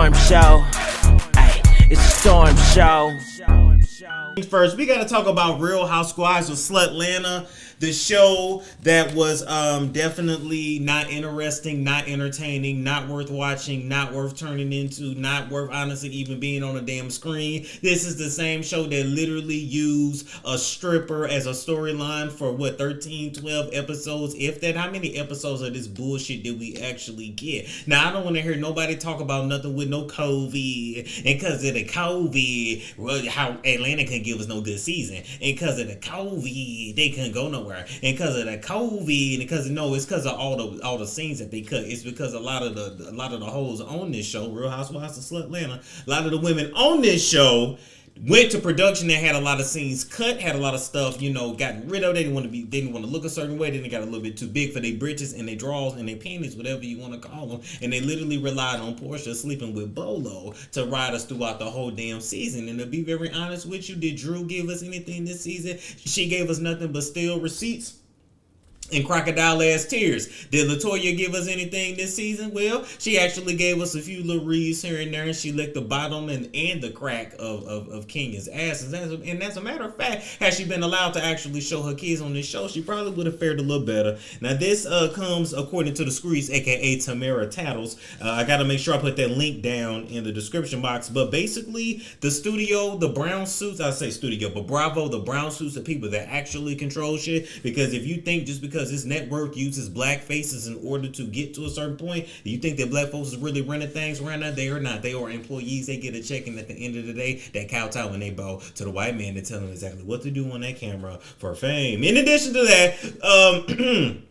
storm show. Ay, it's a storm show. First, we got to talk about Real Housewives of Slutlanta, the show that was definitely not interesting, not entertaining, not worth watching, not worth turning into, not worth honestly even being on a damn screen. This is the same show that literally used a stripper as a storyline for 13, 12 episodes, if that. How many episodes of this bullshit did we actually get? Now, I don't want to hear nobody talk about nothing with no COVID, and because of the COVID, well, how Atlanta couldn't give us no good season, and because of the COVID, they couldn't go nowhere. And because of the COVID, and because it's because of all the scenes that they cut. It's because a lot of the hoes on this show, Real Housewives of Slutlanta, a lot of the women on this show went to production that had a lot of scenes cut, had a lot of stuff, gotten rid of. They didn't want to look a certain way. Then they got a little bit too big for their britches and their drawers and their panties, whatever you want to call them. And they literally relied on Porsha sleeping with Bolo to ride us throughout the whole damn season. And to be very honest with you, did Drew give us anything this season? She gave us nothing but stale receipts and crocodile ass tears. Did LaToya give us anything this season? Well, she actually gave us a few little reads here and there, and she licked the bottom and the crack of Kenya's asses. And as a matter of fact, had she been allowed to actually show her kids on this show, she probably would have fared a little better. Now, this comes according to the Screeds, aka Tamara Tattles. I got to make sure I put that link down in the description box. But basically, the studio, the brown suits, I say studio, but Bravo, the brown suits are people that actually control shit. Because if you think just because this network uses black faces in order to get to a certain point, do you think that black folks is really running things right now? They are not. They are employees. They get a check, and at the end of the day, they kowtow when they bow to the white man to tell them exactly what to do on that camera for fame. In addition to that,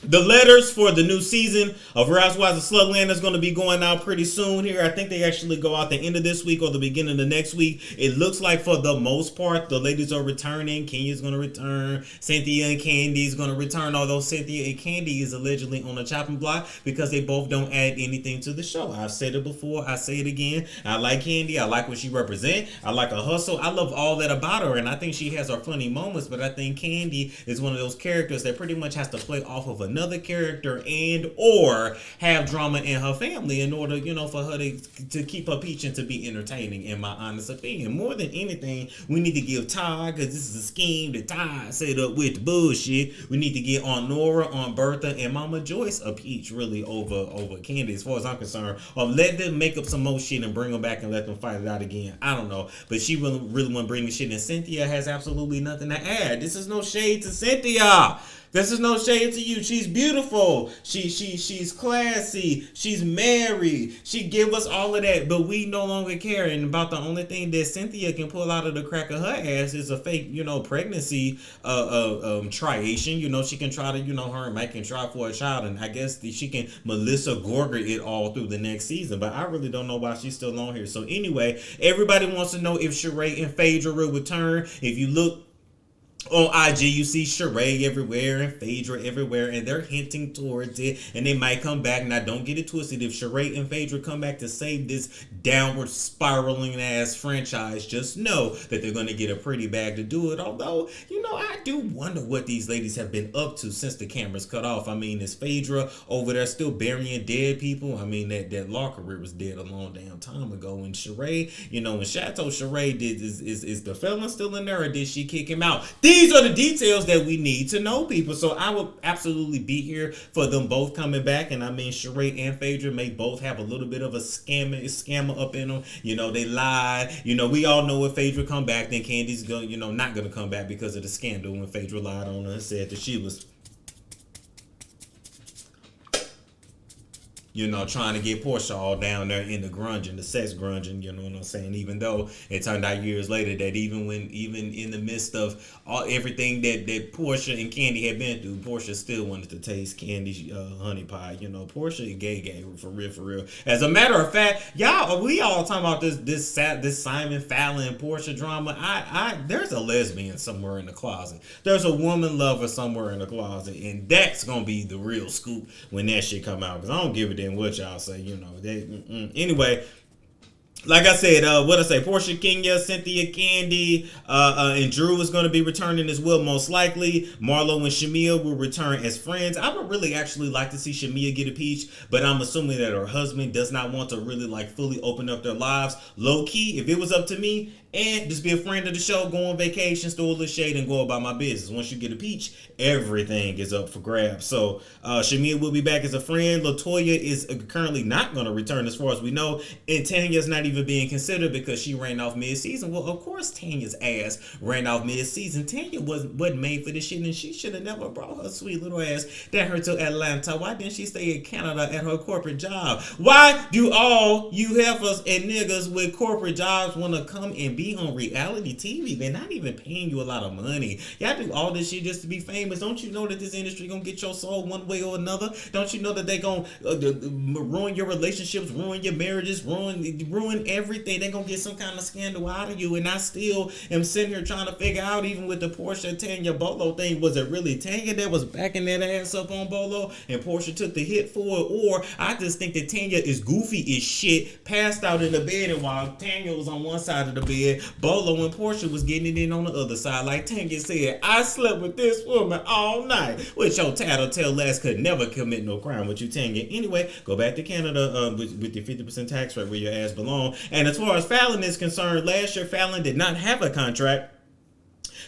the letters for the new season of Real Housewives of Slutlanta is going to be going out pretty soon here. I think they actually go out the end of this week or the beginning of next week. It looks like for the most part, the ladies are returning. Kenya's going to return. Cynthia and Candy is going to return, although Cynthia and Candy is allegedly on a chopping block because they both don't add anything to the show. I've said it before. I say it again. I like Candy. I like what she represents. I like her hustle. I love all that about her, and I think she has her funny moments, but I think Candy is one of those characters that pretty much has to play off of another character and or have drama in her family in order, for her to keep her peach and to be entertaining, in my honest opinion. More than anything, we need to give Todd, because this is a scheme that Todd set up with the bullshit, we need to get on Nora, on Bertha, and Mama Joyce a peach really over Candy, as far as I'm concerned. Or let them make up some more shit and bring them back and let them fight it out again. I don't know. But she really want to bring the shit, and Cynthia has absolutely nothing to add. This is no shade to Cynthia. This is no shade to you. She's beautiful. She's classy. She's married. She give us all of that, but we no longer care. And about the only thing that Cynthia can pull out of the crack of her ass is a fake, pregnancy triation. She can try to, her and Mike can try for a child, and I guess she can Melissa Gorger it all through the next season. But I really don't know why she's still on here. So anyway, everybody wants to know if Sheree and Phaedra will return. If you look on IG, you see Sheree everywhere and Phaedra everywhere, and they're hinting towards it, and they might come back. Now, don't get it twisted. If Sheree and Phaedra come back to save this downward spiraling ass franchise, just know that they're going to get a pretty bag to do it. Although, I do wonder what these ladies have been up to since the cameras cut off. I mean, is Phaedra over there still burying dead people? I mean, that law career was dead a long damn time ago. And Sheree, when Chateau Sheree did, is the felon still in there, or did she kick him out? These are the details that we need to know, people. So I would absolutely be here for them both coming back. And I mean, Sheree and Phaedra may both have a little bit of a scammer up in them. They lied. We all know if Phaedra come back, then Candy's going, not going to come back because of the scandal when Phaedra lied on her and said that she was trying to get Porsha all down there in the grunging, the sex grunging, you know what I'm saying? Even though it turned out years later that even in the midst of everything that Porsha and Candy had been through, Porsha still wanted to taste Candy's honey pie. Porsha gay for real. As a matter of fact, we all talking about this Simon Fallon Porsha drama. There's a lesbian somewhere in the closet. There's a woman lover somewhere in the closet, and that's gonna be the real scoop when that shit come out. Because I don't give a damn what y'all say. Anyway, like I said, Porsha, Kenya, Cynthia, Candy, and Drew is going to be returning as well, most likely. Marlo and Shamia will return as friends. I would really actually like to see Shamia get a peach, but I'm assuming that her husband does not want to really like fully open up their lives. Low key, if it was up to me, and just be a friend of the show, go on vacation, store a little shade, and go about my business. Once you get a peach, everything is up for grabs. So Shamia will be back as a friend. LaToya is currently not going to return as far as we know, and Tanya's not even being considered because she ran off mid-season. Well, of course Tanya's ass ran off mid-season. Tanya wasn't made for this shit, and she should have never brought her sweet little ass down here to Atlanta. Why didn't she stay in Canada at her corporate job? Why do all you heifers and niggas with corporate jobs want to come and be on reality TV? They're not even paying you a lot of money. Y'all do all this shit just to be famous. Don't you know that this industry gonna get your soul one way or another? Don't you know that they gonna ruin your relationships, ruin your marriages, ruin everything? They gonna get some kind of scandal out of you. And I still am sitting here trying to figure out, even with the Porsha Tanya Bolo thing, was it really Tanya that was backing that ass up on Bolo and Porsha took the hit for it? Or I just think that Tanya is goofy as shit, passed out in the bed, and while Tanya was on one side of the bed, Bolo and Porsha was getting it in on the other side. Like Tanya said, I slept with this woman all night, which your tattletale ass could never commit no crime with you, Tanya. Anyway, go back to Canada with your 50% tax rate where your ass belong. And as far as Falynn is concerned, last year Falynn did not have a contract.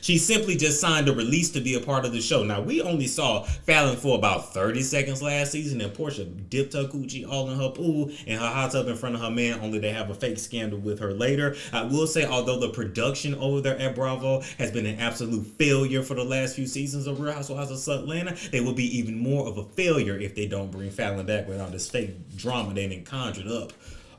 She simply just signed a release to be a part of the show. Now, we only saw Falynn for about 30 seconds last season, and Porsha dipped her coochie all in her pool and her hot tub in front of her man, only to have a fake scandal with her later. I will say, although the production over there at Bravo has been an absolute failure for the last few seasons of Real Housewives of Atlanta, they will be even more of a failure if they don't bring Falynn back with all this fake drama they done conjured up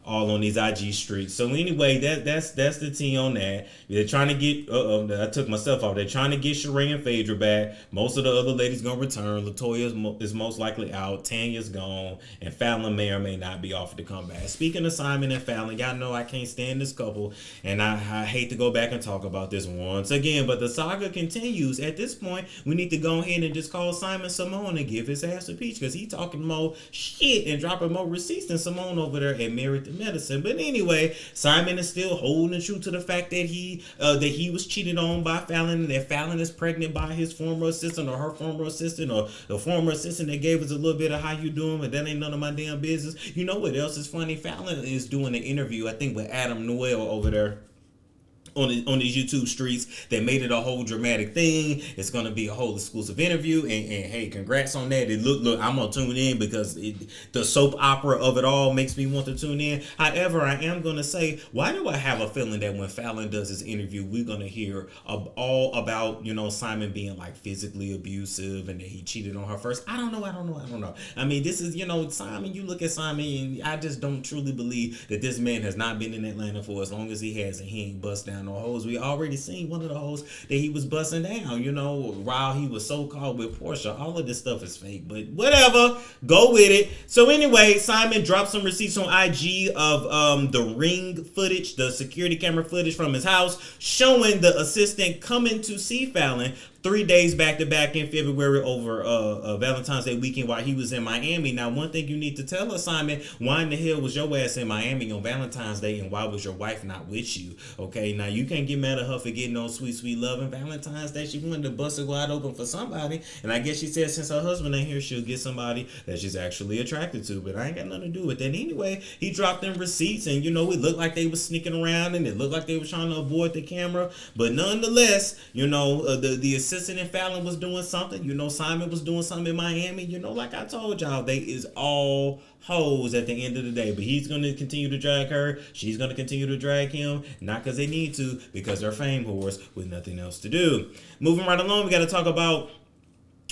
all on these IG streets. So anyway, that's the tea on that. They're trying to get I took myself off. They're trying to get Sheree and Phaedra back. Most of the other ladies gonna return. LaToya is most likely out. Tanya's gone, and Falynn may or may not be offered to come back. Speaking of Simon and Falynn, y'all know I can't stand this couple, and I hate to go back and talk about this once again, but the saga continues. At this point, we need to go ahead and just call Simon Simone and give his ass a peach, because he talking more shit and dropping more receipts than Simone over there at Married to Medicine. But anyway, Simon is still holding true to the fact that he was cheated on by Falynn, and that Falynn is pregnant by his former assistant or her former assistant or the former assistant that gave us a little bit of how you doing, but that ain't none of my damn business. You know what else is funny? Falynn is doing an interview, I think, with Adam Noel over there on these YouTube streets. They made it a whole dramatic thing. It's gonna be a whole exclusive interview, and hey, congrats on that. Look, I'm gonna tune in because the soap opera of it all makes me want to tune in. However, I am gonna say, why do I have a feeling that when Falynn does his interview, we're gonna hear all about, Simon being like physically abusive and that he cheated on her first? I don't know. I mean, this is, Simon, you look at Simon, and I just don't truly believe that this man has not been in Atlanta for as long as he has, and he ain't bust down no hoes. We already seen one of the hoes that he was busting down, while he was so-called with Porsha. All of this stuff is fake, but whatever, go with it. So anyway, Simon dropped some receipts on IG of the ring footage, the security camera footage from his house, showing the assistant coming to see Falynn 3 days back to back in February over Valentine's Day weekend while he was in Miami. Now, one thing you need to tell us, Simon, why in the hell was your ass in Miami on Valentine's Day, and why was your wife not with you? Okay, now you can't get mad at her for getting on sweet, sweet love on Valentine's Day. She wanted to bust it wide open for somebody, and I guess she said since her husband ain't here, she'll get somebody that she's actually attracted to, but I ain't got nothing to do with that. Anyway, he dropped them receipts, and it looked like they was sneaking around, and it looked like they were trying to avoid the camera, but nonetheless, the assistant and Falynn was doing something. Simon was doing something in Miami. Like I told y'all, they is all hoes at the end of the day. But he's going to continue to drag her. She's going to continue to drag him. Not because they need to, because they're fame whores with nothing else to do. Moving right along, we got to talk about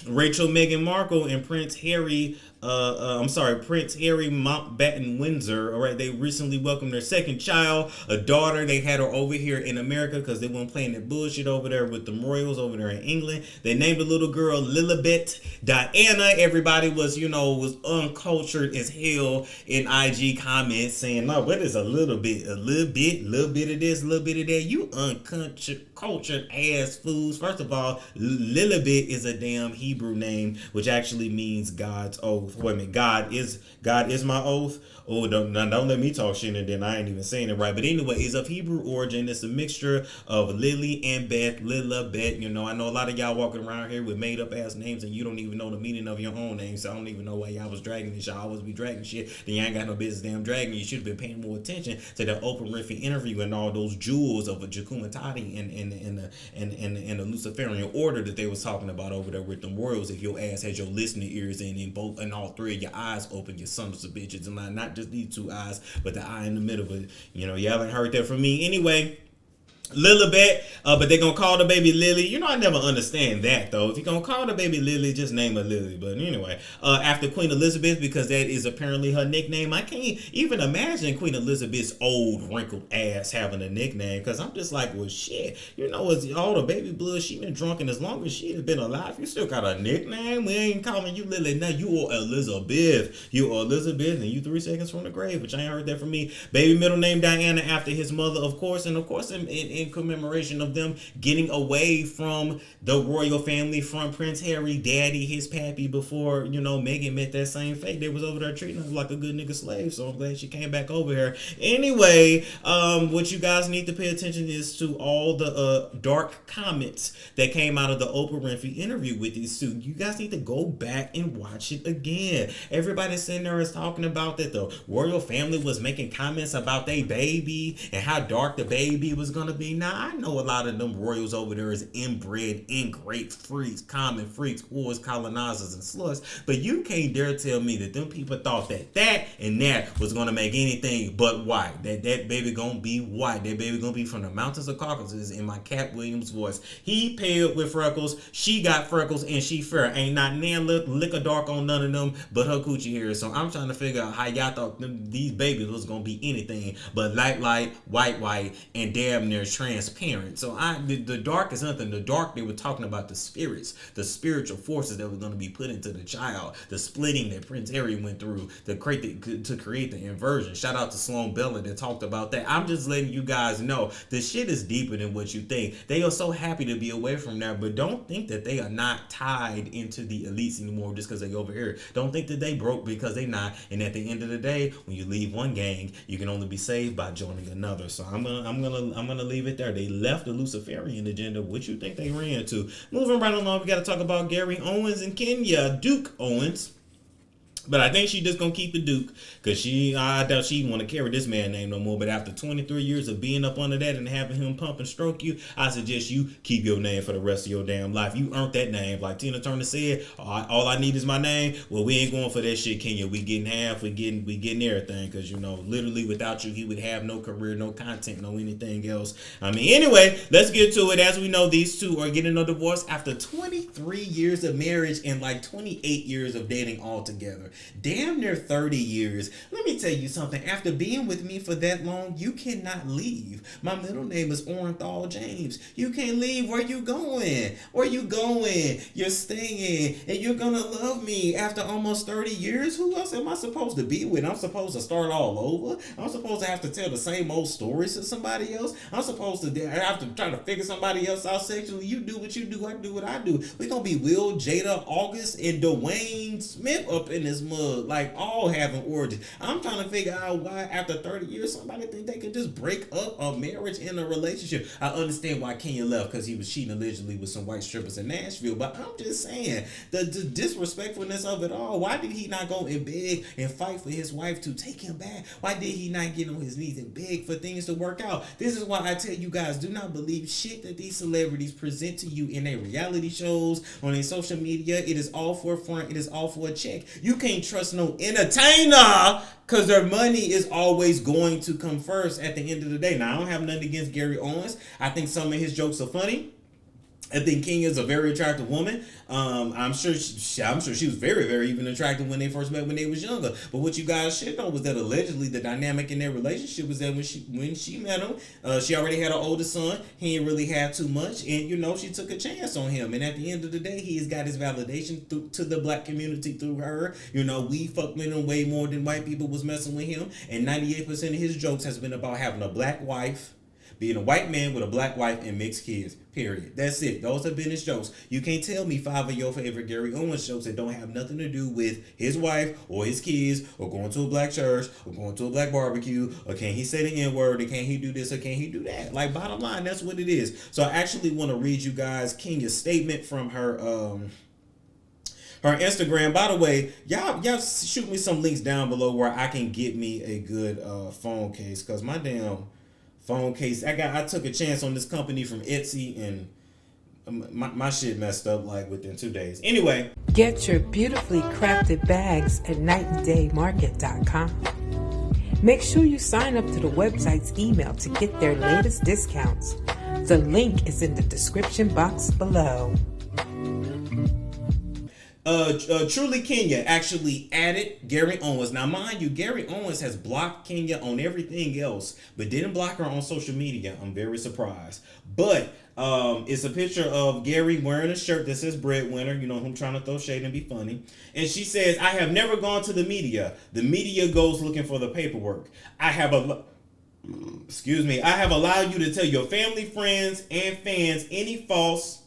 Rachel, Meghan Markle, and Prince Harry Mountbatten Windsor. All right, they recently welcomed their second child, a daughter. They had her over here in America because they weren't playing that bullshit over there with the royals over there in England. They named the little girl Lilibet Diana. Everybody was uncultured as hell in IG comments saying, "No, what is a little bit of this, a little bit of that? You uncultured cultured ass foods. First of all, Lilibet is a damn Hebrew name, which actually means God's oath. Wait a minute, God is my oath. Oh, don't let me talk shit and then I ain't even saying it right. But anyway, it's of Hebrew origin. It's a mixture of Lily and Beth, Lila, Bet. You know, I know a lot of y'all walking around here with made up ass names and you don't even know the meaning of your own name. So I don't even know why y'all was dragging this. Y'all always be dragging shit. Then you ain't got no business damn dragging. You should have been paying more attention to the Oprah Winfrey interview and all those jewels of a Jakumatati and the Luciferian order that they was talking about over there with them royals. If your ass has your listening ears in and both and all three of your eyes open, your sons of bitches, and not just these two eyes, but the eye in the middle. But you know, y'all ain't heard that from me anyway. Lilibet, but they gonna call the baby Lily. You know, I never understand that though. If you're gonna call the baby Lily, just name her Lily. But anyway, after Queen Elizabeth, because that is apparently her nickname. I can't even imagine Queen Elizabeth's old wrinkled ass having a nickname, because I'm just like, well, shit. You know, it's all the baby blood she been drunk, and as long as she has been alive, you still got a nickname. We ain't calling you Lily. Now you are Elizabeth. You are Elizabeth, and you 3 seconds from the grave, which I ain't heard that from me. Baby middle name Diana after his mother, of course, and of course in commemoration of them getting away from the royal family, from Prince Harry, daddy, his pappy, before, you know, Meghan met that same fate. They was over there treating her like a good nigga slave, so I'm glad she came back over here. Anyway, what you guys need to pay attention is to all the dark comments that came out of the Oprah Winfrey interview with these two. You guys need to go back and watch it again. Everybody sitting there is talking about that the royal family was making comments about their baby and how dark the baby was gonna be. Now, I know a lot of them royals over there is inbred, ingrate freaks, common freaks, whores, colonizers, and sluts, but you can't dare tell me that them people thought that and that was gonna make anything but white. That baby gonna be white. That baby gonna be from the mountains of Caucasus, in my Cat Williams voice. He pale with freckles, she got freckles, and she fair. Ain't not nan lick a dark on none of them but her coochie hair. So I'm trying to figure out how y'all thought these babies was gonna be anything but light, white, and damn near transparent. So the dark is nothing. The dark, they were talking about the spirits, the spiritual forces that were going to be put into the child, the splitting that Prince Harry went through to create the inversion. Shout out to Sloan Bella that talked about that. I'm just letting you guys know the shit is deeper than what you think. They are so happy to be away from that, but don't think that they are not tied into the elites anymore just because they over here. Don't think that they broke because they not. And at the end of the day, when you leave one gang, you can only be saved by joining another. So I'm gonna leave it there. They left the Luciferian agenda. What you think they ran to? Moving right along, we got to talk about Gary Owens in Kenya. Duke Owens. But I think she just gonna keep the Duke, because I doubt she want to carry this man name no more. But after 23 years of being up under that and having him pump and stroke you, I suggest you keep your name for the rest of your damn life. You earned that name. Like Tina Turner said, all I need is my name. Well, we ain't going for that shit, Kenya. We getting half. We getting everything, because, you know, literally without you, he would have no career, no content, no anything else. I mean, anyway, let's get to it. As we know, these two are getting a divorce after 23 years of marriage and like 28 years of dating all together. Damn near 30 years. Let me tell you something. After being with me for that long, you cannot leave. My middle name is Orenthal James. You can't leave. Where you going? Where you going? You're staying, and you're gonna love me after almost 30 years. Who else am I supposed to be with? I'm supposed to start all over. I'm supposed to have to tell the same old stories to somebody else. I'm supposed to have to try to figure somebody else out sexually. You do what you do. I do what I do. We're gonna be Will, Jada, August, and Dwayne Smith up in this mug, like all having origins. I'm trying to figure out why after 30 years somebody think they could just break up a marriage and a relationship. I understand why Kenya left, because he was cheating allegedly with some white strippers in Nashville, but I'm just saying the disrespectfulness of it all. Why did he not go and beg and fight for his wife to take him back? Why did he not get on his knees and beg for things to work out? This is why I tell you guys, do not believe shit that these celebrities present to you in their reality shows, on their social media. It is all for a front. It is all for a check. You can't trust no entertainer, because their money is always going to come first at the end of the day. Now, I don't have nothing against Gary Owens. I think some of his jokes are funny. I think Kenya is a very attractive woman. I'm sure she was very, very even attractive when they first met when they was younger. But what you guys should know was that allegedly the dynamic in their relationship was that when she met him, she already had an older son. He ain't really had too much, and you know, she took a chance on him. And at the end of the day, he's got his validation to the black community through her. You know, we fucked with him way more than white people was messing with him. And 98% of his jokes has been about having a black wife, being a white man with a black wife and mixed kids. Period. That's it. Those have been his jokes. You can't tell me 5 of your favorite Gary Owens jokes that don't have nothing to do with his wife or his kids or going to a black church or going to a black barbecue, or can he say the N-word, or can he do this, or can he do that. Like, bottom line, that's what it is. So I actually want to read you guys Kenya's statement from her Instagram. By the way, y'all shoot me some links down below where I can get me a good phone case, because my damn phone case, I took a chance on this company from Etsy, and my shit messed up like within 2 days. Anyway, get your beautifully crafted bags at nightandDayMarket.com. Make sure you sign up to the website's email to get their latest discounts. The link is in the description box below. Truly Kenya actually added Gary Owens. Now, mind you, Gary Owens has blocked Kenya on everything else, but didn't block her on social media. I'm very surprised. But it's a picture of Gary wearing a shirt that says breadwinner, you know, him trying to throw shade and be funny. And she says, I have never gone to the media. The media goes looking for the paperwork. I have allowed you to tell your family, friends, and fans any false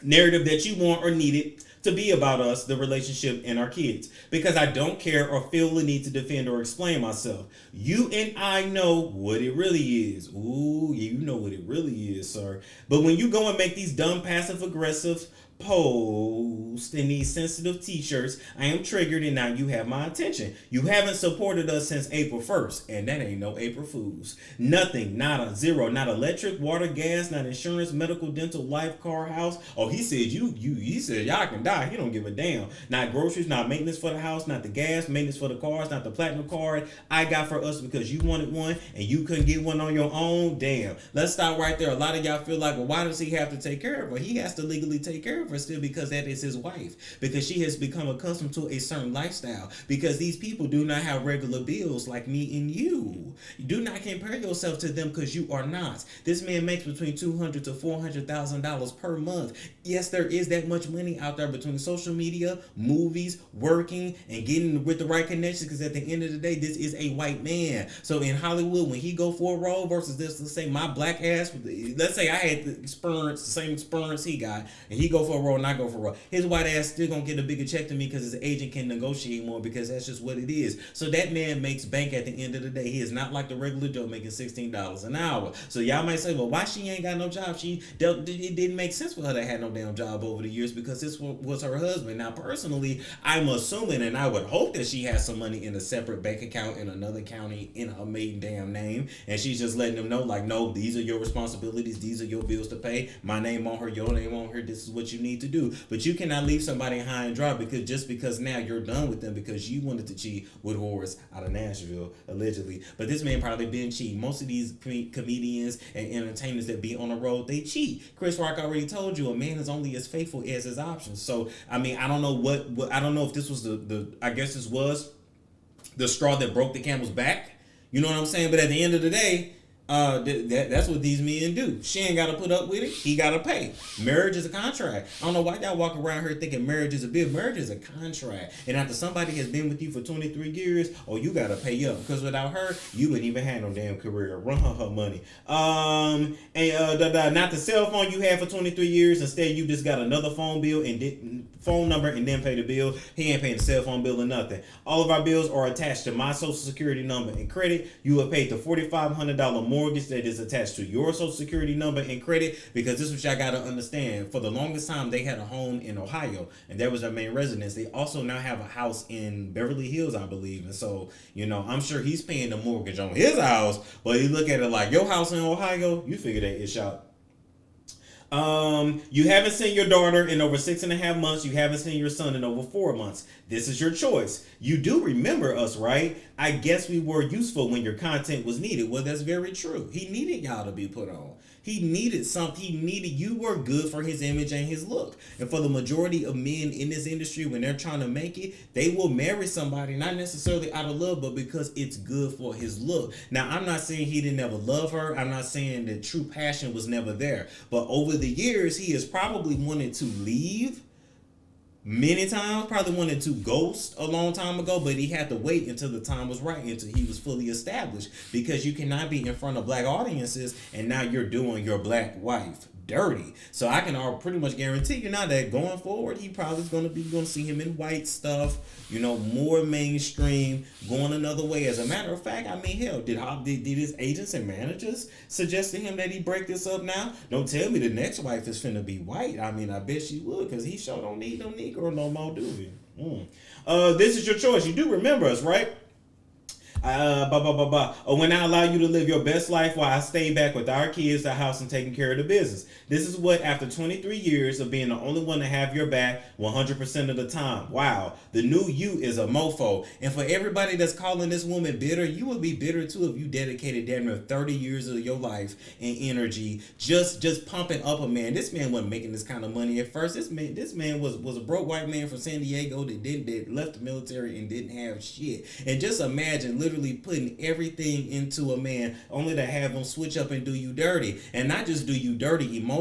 narrative that you want or needed to be about us, the relationship, and our kids, because I don't care or feel the need to defend or explain myself. You and I know what it really is. Ooh, you know what it really is, sir. But when you go and make these dumb passive-aggressive posts in these sensitive t-shirts, I am triggered, and now you have my attention. You haven't supported us since April 1st, and that ain't no April Fools. Nothing, not a zero, not electric, water, gas, not insurance, medical, dental, life, car, house. Oh, he said he said y'all can die. He don't give a damn. Not groceries, not maintenance for the house, not the gas, maintenance for the cars, not the platinum card I got for us because you wanted one and you couldn't get one on your own. Damn. Let's stop right there. A lot of y'all feel like, well, why does he have to take care of her? He has to legally take care of her still, because that is his wife, because she has become accustomed to a certain lifestyle, because these people do not have regular bills like me and you. You do not compare yourself to them, because you are not. This man makes between $200,000 to $400,000 per month. Yes, there is that much money out there between social media, movies, working, and getting with the right connections, because at the end of the day, this is a white man. So in Hollywood, when he go for a role versus this, let's say my black ass, let's say I had the same experience he got, and he go for a role and I go for a role, his white ass still gonna get a bigger check than me, because his agent can negotiate more, because that's just what it is. So that man makes bank at the end of the day. He is not like the regular Joe making $16 an hour. So y'all might say, well, why she ain't got no job? It didn't make sense for her to have no damn job over the years, because this was her husband. Now, personally, I'm assuming, and I would hope, that she has some money in a separate bank account in another county in her maiden damn name, and she's just letting them know, like, no, these are your responsibilities, these are your bills to pay, my name on her, your name on her, this is what you need to do. But you cannot leave somebody high and dry because now you're done with them because you wanted to cheat with whores out of Nashville, allegedly. But this man probably been cheating. Most of these comedians and entertainers that be on the road, they cheat. Chris Rock already told you, a man is only as faithful as his options. So, I mean, I don't know what I don't know if this was I guess this was the straw that broke the camel's back. You know what I'm saying? But at the end of the day, that's what these men do. She ain't got to put up with it. He got to pay. Marriage is a contract. I don't know why y'all walk around here thinking marriage is a bill. Marriage is a contract. And after somebody has been with you for 23 years, oh, you got to pay up. Because without her, you wouldn't even have no damn career. Run her money. Not the cell phone you had for 23 years. Instead, you just got another phone bill and phone number and then pay the bill. He ain't paying the cell phone bill or nothing. All of our bills are attached to my social security number and credit. You will pay the $4,500 mortgage that is attached to your social security number and credit, because this is what y'all got to understand. For the longest time, they had a home in Ohio, and that was their main residence. They also now have a house in Beverly Hills, I believe. And so, you know, I'm sure he's paying the mortgage on his house, but he look at it like, your house in Ohio, you figure that it's out. You haven't seen your daughter in over 6.5 months. You haven't seen your son in over 4 months. This is your choice. You do remember us, right? I guess we were useful when your content was needed. Well, that's very true. He needed y'all to be put on. He needed something. You were good for his image and his look. And for the majority of men in this industry, when they're trying to make it, they will marry somebody, not necessarily out of love, but because it's good for his look. Now, I'm not saying he didn't ever love her. I'm not saying that true passion was never there. But over the years, he has probably wanted to leave many times, probably wanted to ghost a long time ago, but he had to wait until the time was right, until he was fully established, because you cannot be in front of black audiences and now you're doing your black wife dirty. So I can pretty much guarantee you now that going forward, he probably is going to see him in white stuff, more mainstream, going another way. As a matter of fact, I mean, hell, did his agents and managers suggest to him that he break this up now? Don't tell me the next wife is finna be white. I mean, I bet she would, because he sure don't need no Negro no more, do we? This is your choice. You do remember us, right? When I allow you to live your best life while I stay back with our kids, the house, and taking care of the business. This is what, after 23 years of being the only one to have your back 100% of the time. Wow. The new you is a mofo. And for everybody that's calling this woman bitter, you would be bitter too if you dedicated damn near 30 years of your life and energy just pumping up a man. This man wasn't making this kind of money at first. This man was a broke white man from San Diego that left the military and didn't have shit. And just imagine literally putting everything into a man only to have him switch up and do you dirty. And not just do you dirty emotionally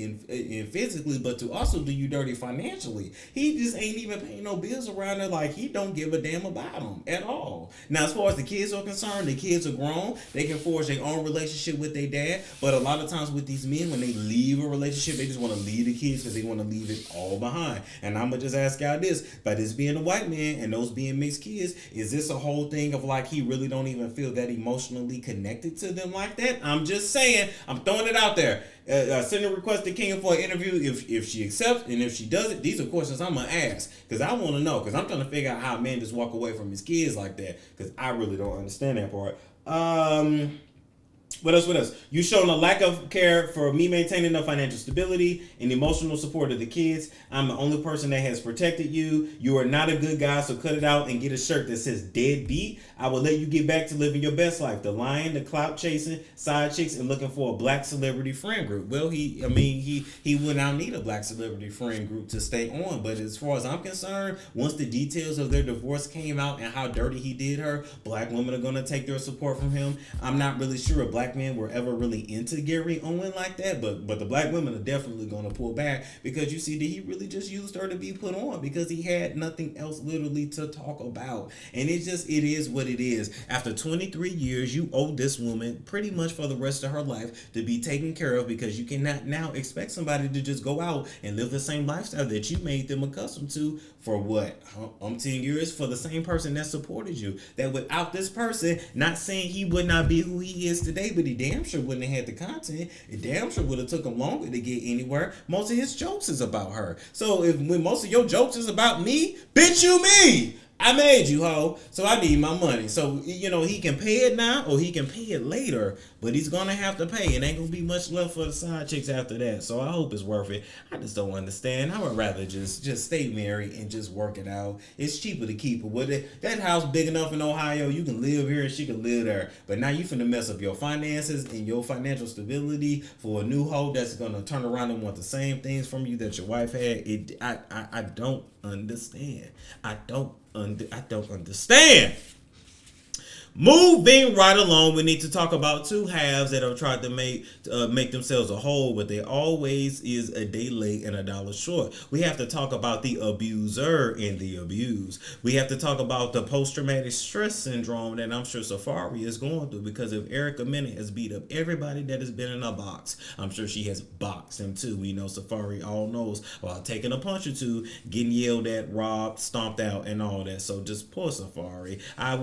and physically, but to also do you dirty financially. He just ain't even paying no bills around there. Like, he don't give a damn about them at all. Now, as far as the kids are concerned, the kids are grown. They can forge their own relationship with their dad. But a lot of times with these men, when they leave a relationship, they just want to leave the kids because they want to leave it all behind. And I'm going to just ask y'all this. By this being a white man and those being mixed kids, is this a whole thing of like he really don't even feel that emotionally connected to them like that? I'm just saying. I'm throwing it out there. Send a request to King for an interview. If she accepts, and if she doesn't, these are questions I'm going to ask. Because I want to know. Because I'm trying to figure out how a man just walk away from his kids like that. Because I really don't understand that part. What else? You shown a lack of care for me maintaining the financial stability and emotional support of the kids. I'm the only person that has protected you. You are not a good guy, so cut it out and get a shirt that says deadbeat. I will let you get back to living your best life. The lying, the clout chasing, side chicks, and looking for a black celebrity friend group. Well, he would now need a black celebrity friend group to stay on. But as far as I'm concerned, once the details of their divorce came out and how dirty he did her, black women are going to take their support from him. I'm not really sure a black men were ever really into Gary Owens like that, but the black women are definitely going to pull back, because you see that he really just used her to be put on because he had nothing else literally to talk about. And it is what it is. After 23 years, you owe this woman pretty much for the rest of her life to be taken care of, because you cannot now expect somebody to just go out and live the same lifestyle that you made them accustomed to for what? 10 years, for the same person that supported you. That without this person, not saying he would not be who he is today, but he damn sure wouldn't have had the content. It damn sure would have took him longer to get anywhere. Most of his jokes is about her. So when most of your jokes is about me, bitch, you me. I made you, ho, so I need my money. So, he can pay it now or he can pay it later, but he's going to have to pay. And ain't going to be much left for the side chicks after that. So I hope it's worth it. I just don't understand. I would rather just stay married and just work it out. It's cheaper to keep her with it. That house big enough in Ohio, you can live here and she can live there. But now you finna mess up your finances and your financial stability for a new hoe that's going to turn around and want the same things from you that your wife had. I don't understand. I don't understand. Moving right along, we need to talk about two halves that have tried to make themselves a whole, but they always is a day late and a dollar short. We have to talk about the abuser and the abused. We have to talk about the post-traumatic stress syndrome that I'm sure Safaree is going through, because if Erica Mena has beat up everybody that has been in a box, I'm sure she has boxed them too. We know Safaree all knows while taking a punch or two, getting yelled at, robbed, stomped out, and all that. So just poor Safaree. I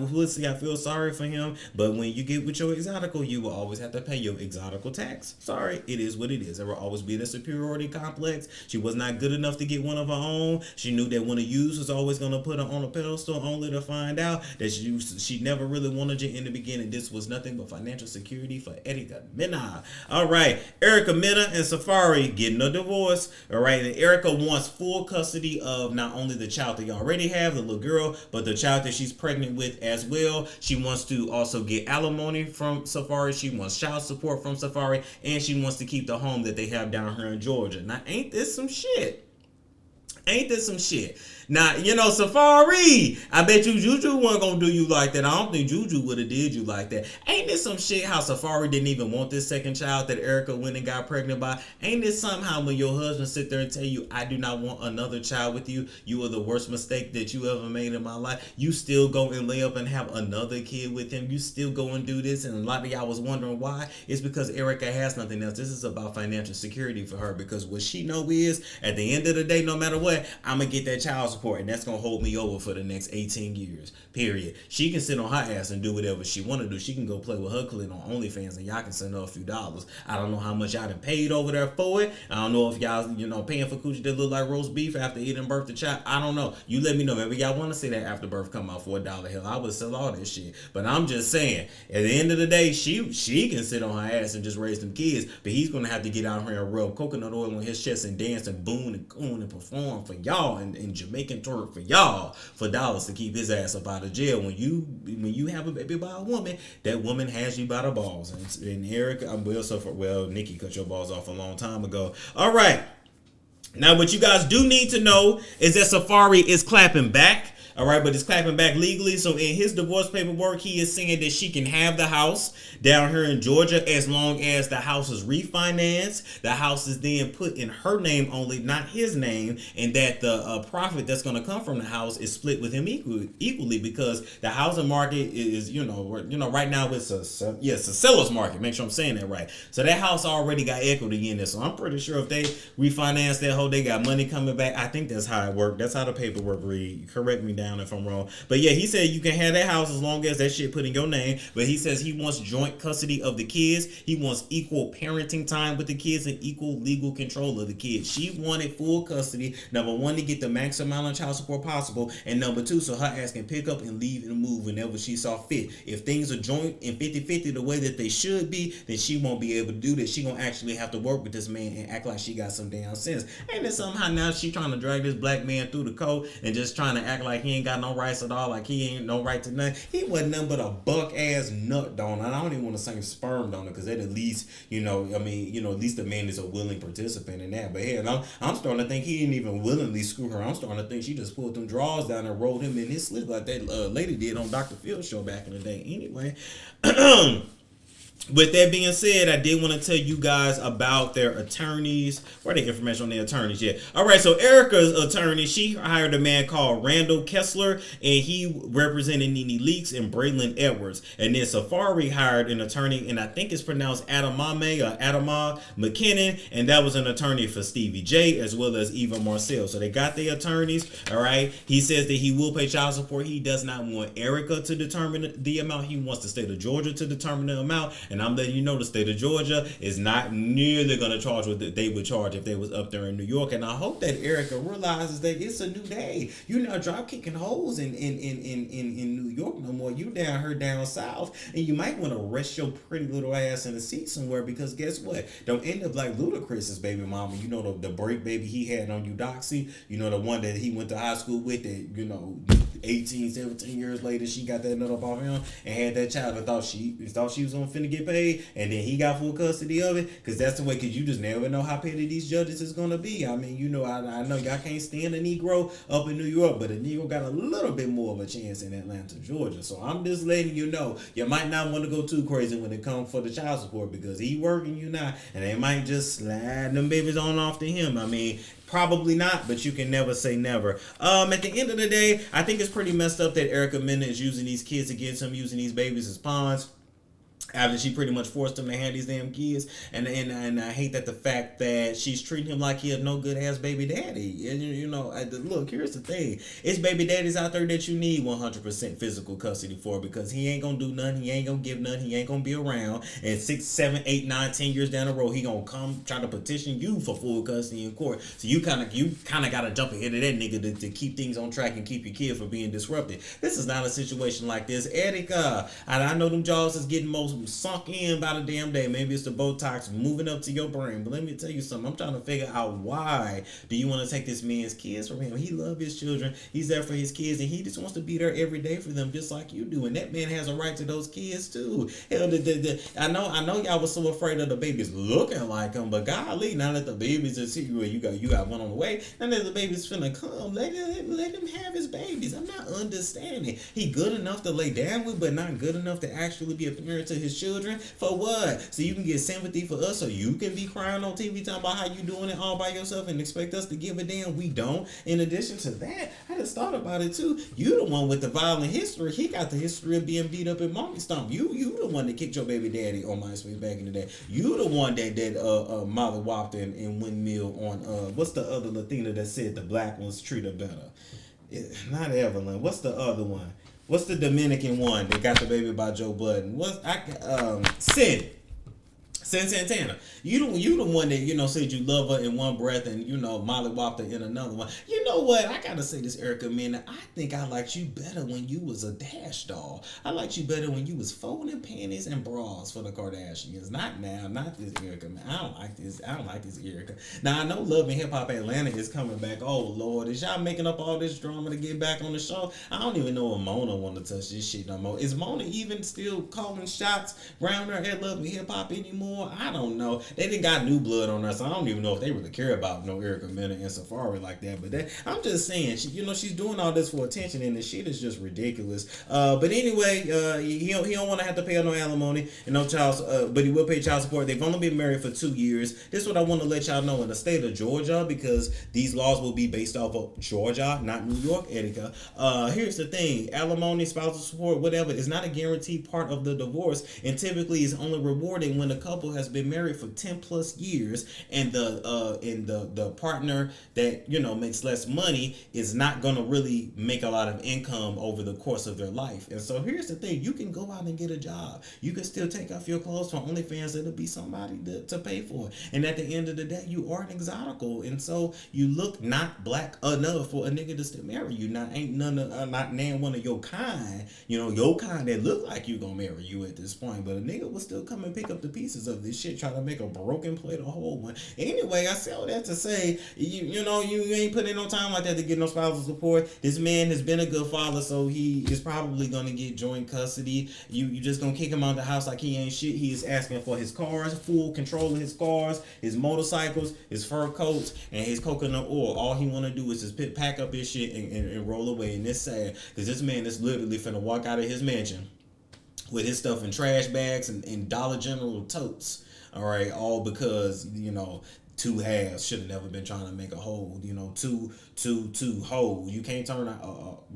feel sorry for him, but when you get with your exotical, you will always have to pay your exotical tax. Sorry, it is what it is. There will always be the superiority complex. She was not good enough to get one of her own. She knew that one of you was always going to put her on a pedestal, only to find out that she never really wanted you in the beginning. This was nothing but financial security for Erica Mena. All right, Erica Mena and Safaree getting a divorce. All right, and Erica wants full custody of not only the child they already have, the little girl, but the child that she's pregnant with as well. She wants to also get alimony from Safaree. She wants child support from Safaree, and she wants to keep the home that they have down here in Georgia. Now, ain't this some shit? Now, Safaree, I bet you Juju wasn't gonna do you like that. I don't think Juju would have did you like that. Ain't this some shit how Safaree didn't even want this second child that Erica went and got pregnant by? Ain't this somehow when your husband sit there and tell you, I do not want another child with you, you are the worst mistake that you ever made in my life, you still go and lay up and have another kid with him, you still go and do this, and a lot of y'all was wondering why? It's because Erica has nothing else. This is about financial security for her, because what she know is, at the end of the day, no matter what, I'm gonna get that child support, and that's gonna hold me over for the next 18 years, period. She can sit on her ass and do whatever she want to do. She can go play with her clit on OnlyFans, and y'all can send her a few dollars. I don't know how much y'all done paid over there for it. I don't know if y'all, paying for coochie that look like roast beef after eating birth to child. I don't know. You let me know. Maybe y'all want to see that after birth come out for $1. Hell, I would sell all this shit. But I'm just saying, at the end of the day, she can sit on her ass and just raise them kids, but he's gonna have to get out here and rub coconut oil on his chest and dance and boom and coon and perform for y'all and Jamaican twerk for y'all for dollars to keep his ass up out of jail. When you have a baby by a woman, that woman has you by the balls. And Erica, Nikki cut your balls off a long time ago. All right. Now, what you guys do need to know is that Safaree is clapping back. All right, but it's clapping back legally. So in his divorce paperwork, he is saying that she can have the house down here in Georgia as long as the house is refinanced. The house is then put in her name only, not his name, and that the profit that's going to come from the house is split with him equally, because the housing market is, right now it's a seller's market. Make sure I'm saying that right. So that house already got equity in it. So I'm pretty sure if they refinance that whole, they got money coming back. I think that's how it worked. That's how the paperwork read. Correct me down if I'm wrong. But yeah, he said you can have that house as long as that shit put in your name. But he says he wants joint custody of the kids. He wants equal parenting time with the kids and equal legal control of the kids. She wanted full custody. Number one, to get the max amount of child support possible. And number two, so her ass can pick up and leave and move whenever she saw fit. If things are joint and 50-50 the way that they should be, then she won't be able to do that. She gonna actually have to work with this man and act like she got some damn sense. And then somehow now she trying to drag this black man through the code and just trying to act like he ain't got no rights at all, like he ain't no right to nothing. He wasn't nothing but a buck ass nut donor. And I don't even want to say sperm donor, because that at least, at least the man is a willing participant in that. But hell, I'm starting to think he didn't even willingly screw her. I'm starting to think she just pulled them drawers down and rolled him in his slip like that lady did on Dr. Phil's show back in the day. Anyway. With that being said, I did want to tell you guys about their attorneys. Where the information on their attorneys yet? All right, so Erica's attorney, she hired a man called Randall Kessler, and he represented Nene Leakes and Braylon Edwards. And then Safaree hired an attorney, and I think it's pronounced Adamame or Adama McKinnon, and that was an attorney for Stevie J as well as Eva Marcel. So they got the attorneys. All right. He says that he will pay child support. He does not want Erica to determine the amount. He wants the state of Georgia to determine the amount. And I'm letting you know the state of Georgia is not nearly going to charge what they would charge if they was up there in New York. And I hope that Erica realizes that it's a new day. You're not drop kicking holes in New York no more. You down here down south, and you might want to rest your pretty little ass in a seat somewhere, because guess what? Don't end up like Ludacris's baby mama. The break baby he had on Eudoxie. The one that he went to high school with that 18, 17 years later she got that nut up off him and had that child and thought she was gonna finna get paid, and then he got full custody of it, because that's the way, because you just never know how petty these judges is gonna be. I mean, I know y'all can't stand a Negro up in New York, but a Negro got a little bit more of a chance in Atlanta, Georgia. So I'm just letting you know, you might not want to go too crazy when it comes for the child support, because he working you not, and they might just slide them babies on off to him. I mean, probably not, but you can never say never. At the end of the day, I think it's pretty messed up that Erica Mena is using these kids against him, using these babies as pawns, after she pretty much forced him to have these damn kids. And I hate that the fact that she's treating him like he a no good ass baby daddy. And look, here's the thing. It's baby daddies out there that you need 100% physical custody for, because he ain't gonna do nothing, he ain't gonna give nothing, he ain't gonna be around. And 6, 7, 8, 9, 10 years down the road, he gonna come try to petition you for full custody in court. So you kinda gotta jump ahead of that nigga to keep things on track and keep your kid from being disrupted. This is not a situation like this. Erica, and I know them jaws is getting most sunk in by the damn day. Maybe it's the Botox moving up to your brain. But let me tell you something. I'm trying to figure out, why do you want to take this man's kids from him? He loves his children. He's there for his kids, and he just wants to be there every day for them, just like you do. And that man has a right to those kids too. Hell, I know y'all was so afraid of the babies looking like him, but golly, now that the babies is here, you got one on the way. Now that the baby's finna come, let him have his babies. I'm not understanding. He good enough to lay down with, but not good enough to actually be a parent to his children. For what? So you can get sympathy for us, so you can be crying on TV talking about how you doing it all by yourself and expect us to give a damn. We don't. In addition to that, I just thought about it too. You the one with the violent history. He got the history of being beat up in Mommy Stomp. You the one that kicked your baby daddy on MySpace back in the day. You the one that Molly whopped in Windmill on what's the other Latina that said the black ones treat her better? Not Evelyn. What's the other one? What's the Dominican one that got the baby by Joe Budden? Sin Santana. You the one that, said you love her in one breath and, Molly whopped her in another one. You know what? I gotta say this, Erica Mena. I think I liked you better when you was a Dash doll. I liked you better when you was folding panties and bras for the Kardashians. Not now. Not this Erica. I don't like this Erica. Now, I know Love and Hip Hop Atlanta is coming back. Oh, Lord. Is y'all making up all this drama to get back on the show? I don't even know if Mona want to touch this shit no more. Is Mona even still calling shots around her at Love and Hip Hop anymore? I don't know. They didn't got new blood on her, so I don't even know if they really care about Erica Mena and Safaree like that. But I'm just saying, she's doing all this for attention, and the shit is just ridiculous. But anyway, he don't want to have to pay no alimony and no child, but he will pay child support. They've only been married for 2 years. This is what I want to let y'all know in the state of Georgia, because these laws will be based off of Georgia, not New York, Erica. Here's the thing: alimony, spousal support, whatever, is not a guaranteed part of the divorce, and typically is only rewarded when the couple has been married for 10 plus years, and the partner that makes less money is not going to really make a lot of income over the course of their life. And so here's the thing: you can go out and get a job. You can still take off your clothes for OnlyFans. It'll be somebody to pay for it. And at the end of the day, you are an exotical, and so you look not black enough for a nigga to still marry you. Now, ain't not name one of your kind, your kind that look like you gonna marry you at this point. But a nigga will still come and pick up the pieces of this shit, try to make a broken plate a whole one. Anyway, I say all that to say, you ain't putting in no time like that to get no spousal support. This man has been a good father, so he is probably gonna get joint custody. You just gonna kick him out of the house like he ain't shit. He is asking for his cars, full control of his cars, his motorcycles, his fur coats, and his coconut oil. All he wanna do is just pack up his shit and roll away. And it's sad, because this man is literally finna walk out of his mansion with his stuff in trash bags and Dollar General totes. All right, all because two halves should have never been trying to make a whole. Two whole. You can't turn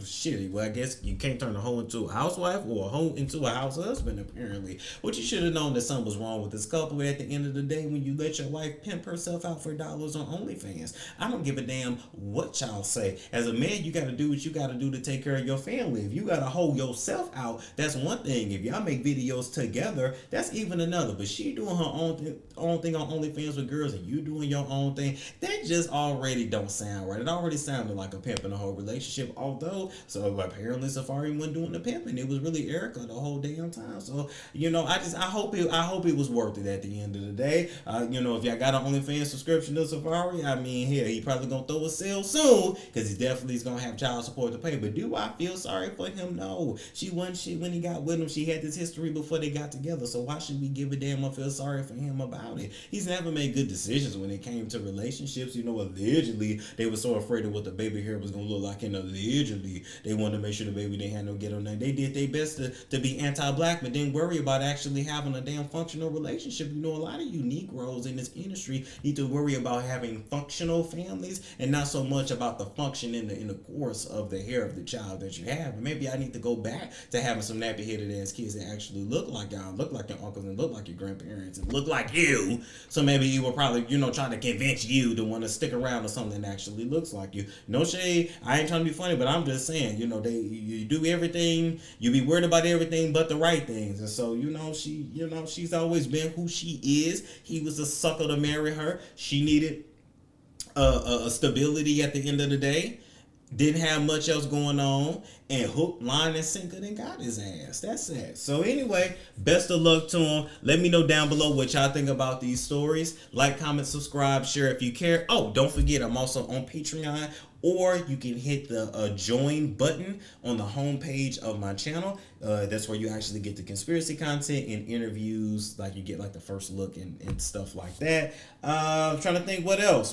shit. Well, I guess you can't turn a hoe into a housewife or a hoe into a house husband. Apparently, what you should have known that something was wrong with this couple. At the end of the day, when you let your wife pimp herself out for dollars on OnlyFans, I don't give a damn what y'all say. As a man, you got to do what you got to do to take care of your family. If you got to hold yourself out, that's one thing. If y'all make videos together, that's even another. But she doing her own thing on OnlyFans with girls, and you doing your own thing. That just already don't sound right. It already sounded like a pimp in a whole relationship. Although, so apparently Safaree wasn't doing the pimping. It was really Erica the whole damn time. So I hope it was worth it at the end of the day. If y'all got an OnlyFans subscription to Safaree, I mean, here he probably gonna throw a sale soon, because he definitely is gonna have child support to pay. But do I feel sorry for him? No. She wasn't shit when he got with him. She had this history before they got together. So why should we give a damn or feel sorry for him about it? He's never made good decisions when it came to relationships. Allegedly they were so afraid of what the baby hair was gonna look like, and allegedly they wanted to make sure the baby didn't have no ghetto name. They did their best to be anti-black, but didn't worry about actually having a damn functional relationship. A lot of you Negroes in this industry need to worry about having functional families and not so much about the function in the course of the hair of the child that you have. And maybe I need to go back to having some nappy-headed ass kids that actually look like y'all, look like your uncles, and look like your grandparents, and look like you. So maybe you will probably, trying to convince you to want to stick around with something that actually looks like you. No shade. I ain't trying to be funny, but I'm just saying, you do everything, you be worried about everything but the right things. And so, she's always been who she is. He was a sucker to marry her. She needed a stability at the end of the day. Didn't have much else going on, and hook, line, and sinker then got his ass. That's it. So anyway, best of luck to him. Let me know down below what y'all think about these stories. Like, comment, subscribe, share if you care. Oh, don't forget, I'm also on Patreon, or you can hit the join button on the homepage of my channel. That's where you actually get the conspiracy content and interviews. Like, you get like the first look and stuff like that. I'm trying to think what else.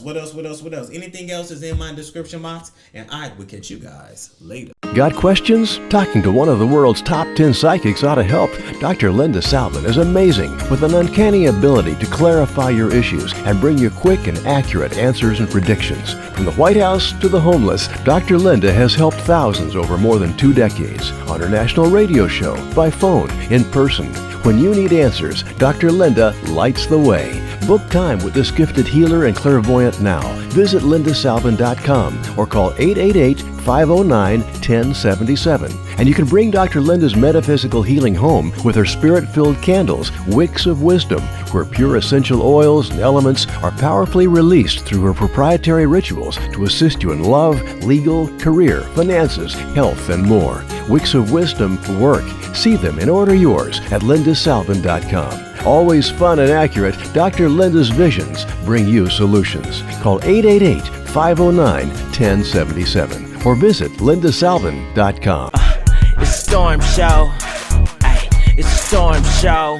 Anything else is in my description box, and I will catch you guys later. Got questions? Talking to one of the world's top 10 psychics ought to help. Dr. Linda Salvin is amazing with an uncanny ability to clarify your issues and bring you quick and accurate answers and predictions. From the White House to the homeless, Dr. Linda has helped thousands over more than 2 decades on her national radio show, by phone, in person. When you need answers, Dr. Linda lights the way. Book time with this gifted healer and clairvoyant now. Visit lindasalvin.com or call 888-509-1077. And you can bring Dr. Linda's metaphysical healing home with her spirit-filled candles, Wicks of Wisdom, where pure essential oils and elements are powerfully released through her proprietary rituals to assist you in love, legal, career, finances, health, and more. Wicks of Wisdom work. See them and order yours at lindasalvin.com. Always fun and accurate, Dr. Linda's visions bring you solutions. Call 888-509-1077 or visit lindasalvin.com. It's a storm show. Ay, it's a storm show.